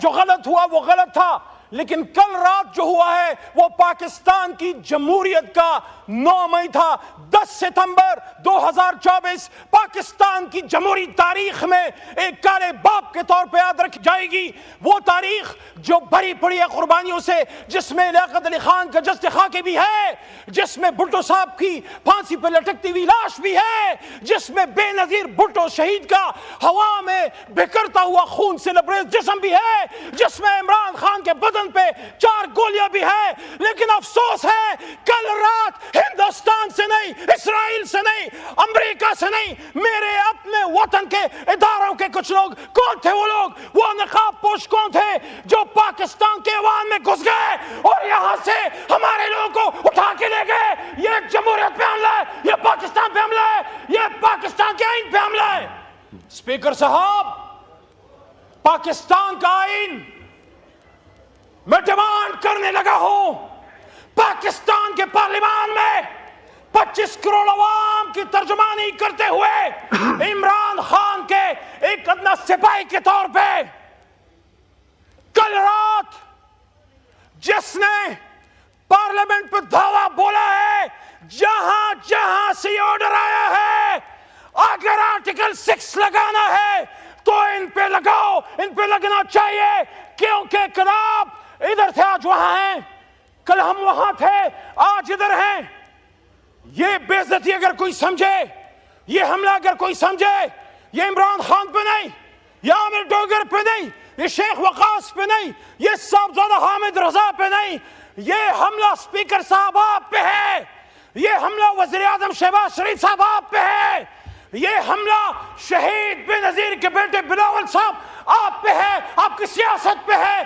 جو غلط ہوا وہ غلط تھا، لیکن کل رات جو ہوا ہے وہ پاکستان کی جمہوریت کا 9 مئی تھا۔ 10 ستمبر 2024 پاکستان کی جمہوری تاریخ میں ایک کالے باپ کے طور پہ یاد رکھی جائے گی، وہ تاریخ جو بھری پڑی ہے قربانیوں سے، جس میں لیاقت علی خان کا جسد خاکے بھی ہے، جس میں بھٹو صاحب کی پھانسی پہ لٹکتی ہوئی لاش بھی ہے، جس میں بے نظیر بھٹو شہید کا ہوا میں بکھرتا ہوا خون سے لبریز جسم بھی ہے، جس میں عمران خان کے بدن پہ 4 گولیاں بھی ہے۔ لیکن افسوس ہے کل رات ہندوستان سے نہیں، اسرائیل سے نہیں، امریکہ سے نہیں، میرے اپنے وطن کے اداروں کے کچھ لوگ، کون تھے وہ لوگ؟ وہ نقاب پوش کون تھے جو پاکستان کے ایوان میں گھس گئے اور یہاں سے ہمارے لوگوں کو اٹھا کے لے گئے؟ یہ جمہوریت پہ حملہ ہے، یہ پاکستان پہ حملہ ہے، یہ پاکستان کے آئین پہ حملہ ہے۔ اسپیکر صاحب، پاکستان کا آئین میں ڈیمانڈ کرنے لگا ہوں، پاکستان کے پارلیمان میں 25 کروڑ عوام کی ترجمانی کرتے ہوئے عمران خان کے ایک ادنا سپاہی کے طور پہ کل رات جس نے پارلیمنٹ پہ دھاوا بولا ہے، جہاں جہاں سے آرڈر آیا ہے اگر آرٹیکل 6 لگانا ہے تو ان پہ لگاؤ، ان پہ لگنا چاہیے، کیونکہ کل آپ ادھر تھے آج وہاں ہیں، کل ہم وہاں تھے آج ادھر ہیں۔ یہ بے عزتی اگر کوئی سمجھے، یہ حملہ اگر کوئی سمجھے، یہ عمران خان پہ نہیں، یہ عامر ڈوگر پہ نہیں، یہ شیخ وقاص پہ نہیں، یہ صاحبزادہ حامد رضا پہ نہیں، یہ حملہ اسپیکر صاحب آپ پہ ہے، یہ حملہ وزیر اعظم شہباز شریف صاحب آپ پہ ہے، یہ حملہ شہید بے نظیر کے بیٹے بلاول صاحب آپ پہ ہے، آپ کی سیاست پہ ہے،